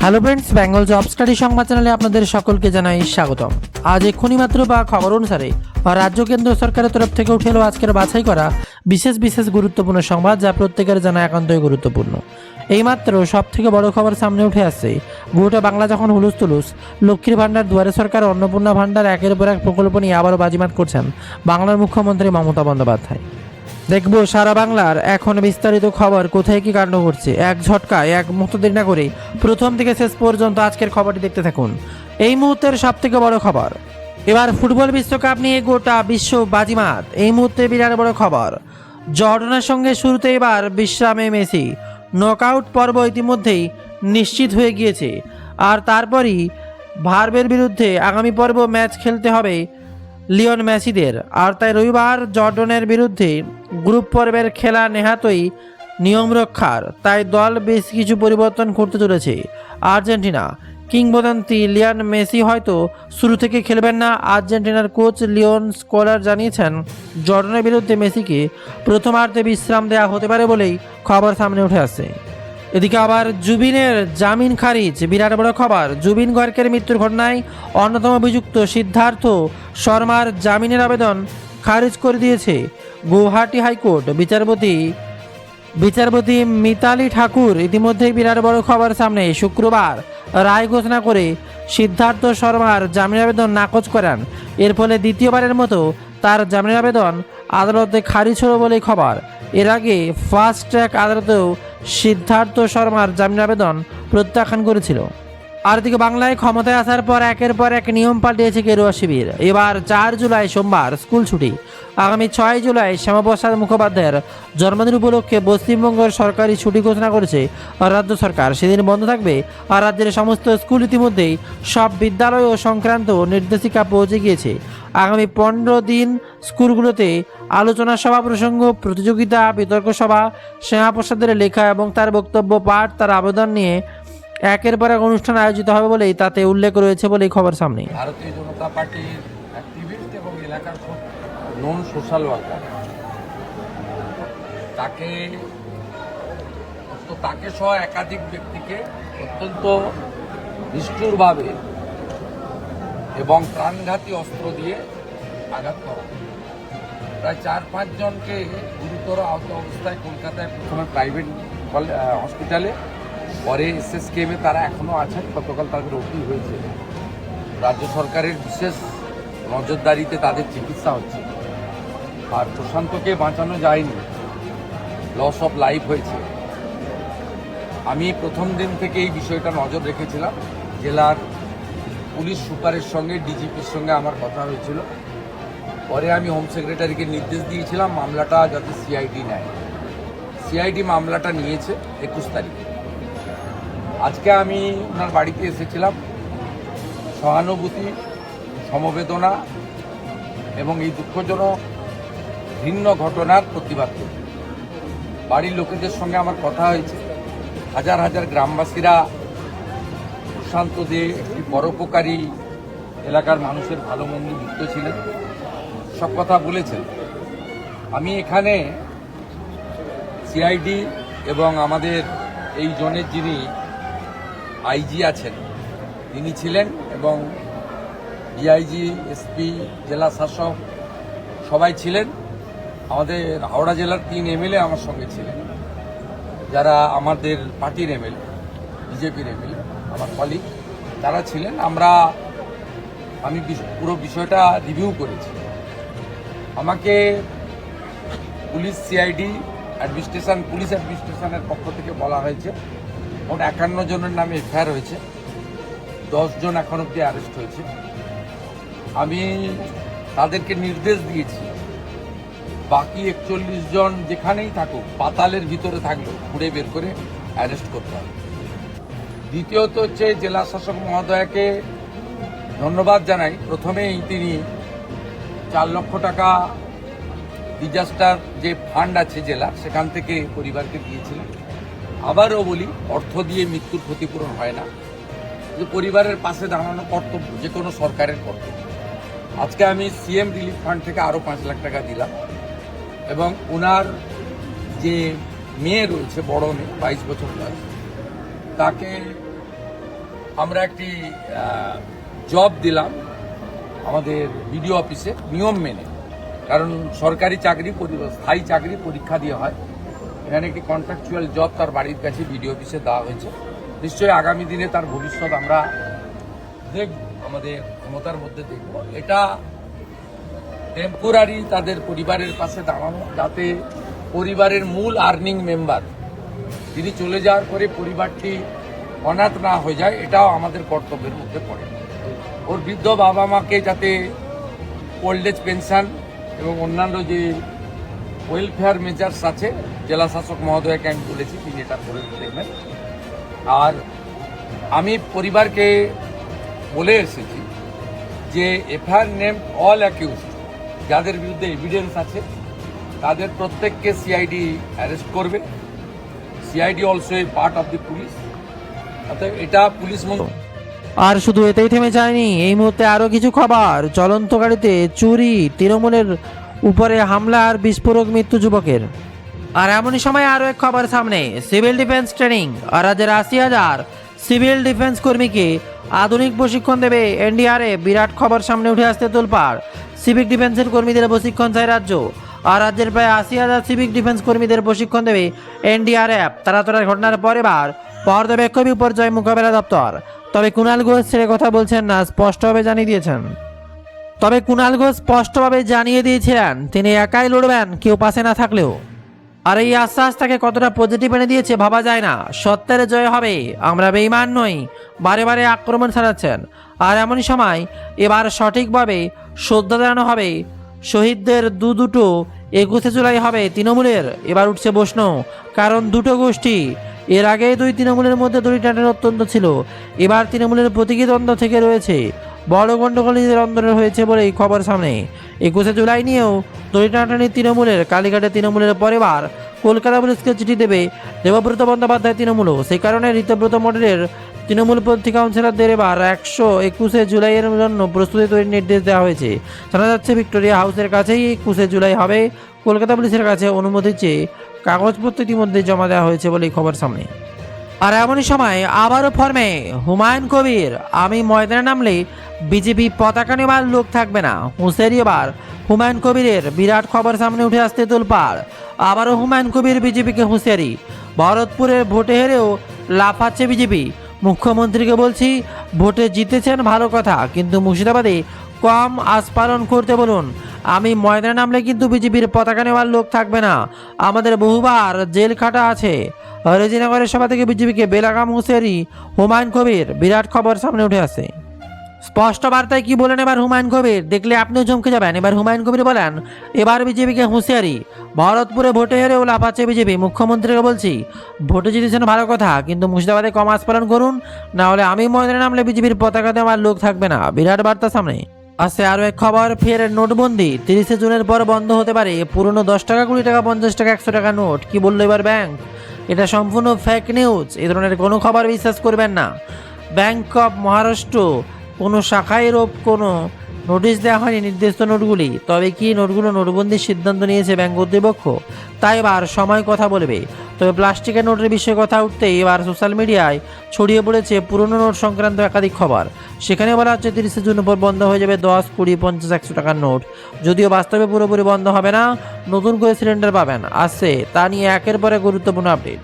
Hello friends, Bengal job study সংবাদ চ্যানেলে আপনাদের সকলকে জানাই স্বাগতম। আজ এক্ষুনি মাত্র বা খবর অনুসারে রাজ্য কেন্দ্র সরকারের তরফ থেকে উঠে এলো আজকের বাছাই করা বিশেষ গুরুত্বপূর্ণ সংবাদ, যা প্রত্যেকের জানা একান্তই গুরুত্বপূর্ণ। এইমাত্র সব থেকে বড় খবর সামনে উঠে আসছে। গোটা বাংলা যখন হুলুস তুলুস, লক্ষ্মীর ভাণ্ডার, দুয়ারে সরকার, অন্নপূর্ণা ভাণ্ডার, একের পর এক প্রকল্প নিয়ে আবারও বাজিমাত করছেন বাংলার মুখ্যমন্ত্রী মমতা বন্দ্যোপাধ্যায়। দেখবো সারা বাংলার এখন বিস্তারিত খবর, কোথায় কি কাণ্ড ঘটছে। এক ঝটকায় এক মুহূর্ত দেরি না করে প্রথম থেকে শেষ পর্যন্ত আজকের খবরটি দেখতে থাকুন। এই মুহূর্তের সব থেকে বড় খবর, এবার ফুটবল বিশ্বকাপ নিয়ে গোটা বিশ্ব বাজিমাত। এই মুহূর্তে বিরাট বড় খবর, জর্ডানের সঙ্গে শুরুতে এবার বিশ্রামে মেসি। নকআউট পর্ব ইতিমধ্যেই নিশ্চিত হয়ে গিয়েছে, আর তারপরই ভার্বের বিরুদ্ধে আগামী পর্ব ম্যাচ খেলতে হবে লিওন মেসিদের। আর তাই রবিবার জর্ডনের বিরুদ্ধে গ্রুপ পর্বের খেলা নেহাতই নিয়ম রক্ষার, তাই দল বেশ কিছু পরিবর্তন করতে চলেছে। আর্জেন্টিনা কিংবদন্তি লিওন মেসি হয়তো শুরু থেকে খেলবেন না। আর্জেন্টিনার কোচ লিওন স্কলার জানিয়েছেন, জর্ডনের বিরুদ্ধে মেসিকে প্রথমার্ধে বিশ্রাম দেওয়া হতে পারে বলেই খবর সামনে উঠে আসে। এদিকে আবার জুবিনের জামিন খারিজ, বিরাট বড় খবর। জুবিন গর্গের মৃত্যুর ঘটনায় অন্যতম অভিযুক্ত সিদ্ধার্থ শর্মার জামিনের আবেদন খারিজ করে দিয়েছে গুয়াহাটি হাইকোর্ট। বিচারপতি মিতালি ঠাকুর ইতিমধ্যেই বিরাট বড় খবর সামনে। শুক্রবার রায় ঘোষণা করে সিদ্ধার্থ শর্মার জামিন আবেদন নাকচ করেন। এর ফলে দ্বিতীয়বারের মতো তার জামিনের আবেদন আদালতে খারিজ হলো বলেই খবর। এর আগে ফাস্ট ট্র্যাক আদালতেও সিদ্ধার্থ শর্মার জামিন আবেদন প্রত্যাখ্যান করেছিল। আর এদিকে বাংলায় ক্ষমতায় আসার পর একের পর এক নিয়ম পাল্টিয়েছে গেরুয়া শিবির। এবার 4 জুলাই সোমবার স্কুল ছুটি। আগামী 6 জুলাই শ্যামাপ্রসাদ মুখোপাধ্যায়ের জন্মদিন উপলক্ষে পশ্চিমবঙ্গের সরকারি ছুটি ঘোষণা করেছে রাজ্য সরকার। সেদিন বন্ধ থাকবে আর রাজ্যের সমস্ত স্কুল। ইতিমধ্যেই সব বিদ্যালয় ও সংক্রান্ত নির্দেশিকা পৌঁছে গিয়েছে। আগামী 15 দিন স্কুলগুলোতে আলোচনা সভা প্রসঙ্গ, প্রতিযোগিতা, বিতর্ক সভা, শ্যামাপ্রসাদের লেখা এবং তার বক্তব্য পাঠ, তার আবেদন নিয়ে একের পর এক অনুষ্ঠান আয়োজিত হবে বলেই তাতে উল্লেখ রয়েছে বলেই খবর সামনে। ভারতীয় জনতা পার্টির অ্যাক্টিভিস্ট এবং এলাকার খুব নন সোশ্যাল ওয়ার্কার, তাকে সহ একাধিক ব্যক্তিকে অত্যন্ত নিষ্ঠুরভাবে এবং প্রাণঘাতী অস্ত্র দিয়ে আঘাত করা, প্রায় 4-5 জনকে গুরুতর আহত অবস্থায় কলকাতায় প্রথমে প্রাইভেট হসপিটালে, পরে এসএসকেএমে তারা এখনও আছেন। গতকাল তাদের ওটি হয়েছে। রাজ্য সরকারের বিশেষ নজরদারিতে তাদের চিকিৎসা হচ্ছে। আর প্রশান্তকে বাঁচানো যায়নি, লস অফ লাইফ হয়েছে। আমি প্রথম দিন থেকে এই বিষয়টা নজর রেখেছিলাম। জেলার পুলিশ সুপারের সঙ্গে, ডিজিপির সঙ্গে আমার কথা হয়েছিল। পরে আমি হোম সেক্রেটারিকে নির্দেশ দিয়েছিলাম মামলাটা যাতে সিআইডি নেয়। সিআইডি মামলাটা নিয়েছে 21 তারিখে। আজকে আমি ওনার বাড়িতে এসেছিলাম সহানুভূতি, সমবেদনা এবং এই দুঃখজনক ভিন্ন ঘটনার প্রতিবাদ করতে। বাড়ির লোকেদের সঙ্গে আমার কথা হয়েছে। হাজার হাজার গ্রামবাসীরা প্রশান্ত দে একটি পরোপকারী, এলাকার মানুষের ভালো মন্দ যুক্ত ছিলেন, সব কথা বলেছেন। আমি এখানে সিআইডি এবং আমাদের এই জোনের যিনি আইজি আছেন তিনি ছিলেন, এবং ডিআইজি, এসপি, জেলা শাসক সবাই ছিলেন। আমাদের হাওড়া জেলার 3 এমএলএ আমার সঙ্গে ছিলেন, যারা আমাদের পার্টির এমএলএ, বিজেপির এমএলএ, আমার কলিগ, তারা ছিলেন। আমি পুরো বিষয়টা রিভিউ করেছি। আমাকে পুলিশ সিআইডি অ্যাডমিনিস্ট্রেশন, পুলিশ অ্যাডমিনিস্ট্রেশনের পক্ষ থেকে বলা হয়েছে মোট 51 জনের নামে এফআইআর হয়েছে, 10 জন এখন অব্দি অ্যারেস্ট হয়েছে। আমি তাদেরকে নির্দেশ দিয়েছি বাকি 41 জন যেখানেই থাকুক, পাতালের ভিতরে থাকলেও ঘুরে বের করে অ্যারেস্ট করতে হবে। দ্বিতীয়ত হচ্ছে জেলা শাসক মহোদয়কে ধন্যবাদ জানাই। প্রথমেই তিনি 4 লক্ষ টাকা ডিজাস্টার যে ফান্ড আছে জেলার, সেখান থেকে পরিবারকে দিয়েছিলেন। আবারও বলি, অর্থ দিয়ে মৃত্যুর ক্ষতিপূরণ হয় না। যে পরিবারের পাশে দাঁড়ানো কর্তব্য, যে কোনো সরকারের কর্তব্য। আজকে আমি সিএম রিলিফ ফান্ড থেকে আরও 5 লাখ টাকা দিলাম, এবং ওনার যে মেয়ে রয়েছে, বড় মেয়ে 22 বছর বয়স, তাকে আমরা একটি জব দিলাম আমাদের বিডিও অফিসে নিয়ম মেনে, কারণ সরকারি চাকরি স্থায়ী চাকরি পরীক্ষা দিয়ে হয়। এখানে একটি কন্ট্রাকচুয়াল জব তার বাড়ির কাছে বিডিও অফিসে দেওয়া হয়েছে। নিশ্চয়ই আগামী দিনে তার ভবিষ্যৎ আমরা দেখব, আমাদের ক্ষমতার মধ্যে দেখব। এটা টেম্পোরারি তাদের পরিবারের পাশে দাঁড়ানো, যাতে পরিবারের মূল আর্নিং মেম্বার তিনি চলে যাওয়ার পরে পরিবারটি অনাথ না হয়ে যায়, এটাও আমাদের কর্তব্যের মধ্যে পড়ে। ওর বৃদ্ধ বাবা মাকে যাতে ওল্ড এজ পেনশন এবং অন্যান্য যে ওয়েলফেয়ার মেজার্স আছে, জেলা শাসক মহোদয়কে আমি বলেছি, তিনি এটা করে দেখবেন। আর আমি পরিবারকে বলে এসেছি যে এফআইআর নেম অল অ্যাকিউজড, যাদের বিরুদ্ধে এভিডেন্স আছে তাদের প্রত্যেককে সিআইডি অ্যারেস্ট করবে। CID also a part of the police. অর্থাৎ এটা পুলিশ মন্ত্রী। আর শুধু এতেই থেমে যায়নি, এই মুহূর্তে আরও কিছু খবর। চলন্ত গাড়িতে চুরি, তৃণমূলের উপরে হামলা আর বিস্ফোরক মৃত্যু যুবকের। আর এমনই সময় আরও এক খবর সামনে। সিভিল ডিফেন্স ট্রেনিং, আর রাজ্যের 80,000 সিভিল ডিফেন্স কর্মীকে আধুনিক প্রশিক্ষণ দেবে এনডিআরএফ। বিরাট খবর সামনে উঠে আসতে তোলপাড়। সিভিক ডিফেন্সের কর্মীদের প্রশিক্ষণ চায় রাজ্য। আর রাজ্যের প্রায় 80,000 সিভিক ডিফেন্স কর্মীদের প্রশিক্ষণ দেবে এনডিআরএফ। তাড়াতাড়ি ঘটনার পরে পর্যবেক্ষক বিপর্যয় মোকাবেলা দপ্তর। তবে কুণাল ঘোষ ছেড়ে কথা বলছেন না, স্পষ্টভাবে জানিয়ে দিয়েছিলেন তিনি একাই লড়বেন, কেউ পাশে না থাকলেও। আর এই আশ্বাস তাকে কতটা পজিটিভ এনে দিয়েছে ভাবা যায় না। সত্যের জয় হবে, আমরা বেঈমান নই, বারে বারে আক্রমণ চালাচ্ছেন। আর এমনই সময় এবার সঠিকভাবে শ্রদ্ধা জানানো হবে শহীদদের। দুটো 21শে জুলাই হবে তৃণমূলের। এবার উঠছে প্রশ্ন, কারণ দুটো গোষ্ঠী। এর আগে দুই তৃণমূলের মধ্যে দড়ি টানার অত্যন্ত ছিল, এবার তৃণমূলের প্রতীকী দ্বন্দ্ব থেকে রয়েছে। বড় গণ্ডগোল নিজের অন্দরের হয়েছে বলেই খবর সামনে। 21শে জুলাই নিয়েও দড়ি টানাটানি তৃণমূলের। কালীঘাটে তৃণমূলের পরিবার কলকাতা পুলিশকে চিঠি দেবে দেবব্রত বন্দ্যোপাধ্যায় তৃণমূলও। সেই কারণে ঋতব্রত মডেলের তৃণমূলপন্থী কাউন্সিলরদের এবার 21শে জুলাইয়ের জন্য প্রস্তুতি তৈরির নির্দেশ দেওয়া হয়েছে। জানা যাচ্ছে ভিক্টোরিয়া হাউসের কাছেই 21শে জুলাই হবে। কলকাতা পুলিশের কাছে অনুমতি চেয়ে কাগজপত্র ইতিমধ্যে জমা দেওয়া হয়েছে বলেই খবর সামনে। আর এমনই সময় আবারও ফর্মে হুমায়ুন কবির। আমি ময়দানে নামলে বিজেপি পতাকা নেওয়ার লোক থাকবে না, হুঁশিয়ারি এবার হুমায়ুন কবিরের। বিরাট খবর সামনে উঠে আসতে তোলপাড়। আবারও হুমায়ুন কবির বিজেপিকে হুঁশিয়ারি। ভরতপুরের ভোটে হেরেও লাফাচ্ছে বিজেপি। মুখ্যমন্ত্রীকে বলছি, ভোটে জিতেছেন ভালো কথা, কিন্তু মুর্শিদাবাদে কম আস্পালন করতে বলুন। আমি ময়দানে নামলে কিন্তু বিজেপির পতাকা নেওয়ার লোক থাকবে না, আমাদের বহুবার জেল খাটা আছে। রেজিনগরের সভা থেকে বিজেপিকে বেলাগাম হুঁশিয়ারি হুমায়ুন কবির। বিরাট খবর সামনে উঠে আসে। স্পষ্ট বার্তায় কি বলেন এবার হুমায়ুন কবির, দেখলে আপনিও চমকে যাবেন। এবার হুমায়ুন কবির বলেন, এবার বিজেপিকে হুঁশিয়ারি। ভরতপুরে ভোটে হেরেও লাফাচ্ছে বিজেপি। মুখ্যমন্ত্রীকে বলছি, ভোটে জিতেছেন ভালো কথা, কিন্তু মুর্শিদাবাদে কম আস্পালন করুন, না হলে আমি ময়দানে নামলে বিজেপির পতাকা দেওয়ার লোক থাকবে না। বিরাট বার্তা সামনে আসছে। আরও এক খবর, ফের নোটবন্দি। 30শে জুনের পর বন্ধ হতে পারে পুরনো 10 টাকা, 20 টাকা, 50 টাকা, 100 টাকা নোট। কি বললো এবার ব্যাংক? এটা সম্পূর্ণ ফেক নিউজ। এ ধরনের কোনো খবর বিশ্বাস করবেন না। ব্যাংক অফ মহারাষ্ট্র কোনো শাখায় এরূপ কোনো নোটিশ দেওয়া হয়নি নির্দিষ্ট নোটগুলি। তবে কি নোটগুলো নোটবন্দির সিদ্ধান্ত নিয়েছে ব্যাংক কর্তৃপক্ষ, তাই এবার সময় কথা বলবে। তবে প্লাস্টিকের নোটের বিষয়ে কথা উঠতেই এবার সোশ্যাল মিডিয়ায় ছড়িয়ে পড়েছে পুরনো নোট সংক্রান্ত একাধিক খবর। সেখানে বলা হচ্ছে 30শে জুন পর বন্ধ হয়ে যাবে 10, 20, 50, 100 টাকার নোট। যদিও বাস্তবে পুরোপুরি বন্ধ হবে না, নতুন করে সিলিন্ডার পাবেন আসছে। তা নিয়ে একের পরে গুরুত্বপূর্ণ আপডেট।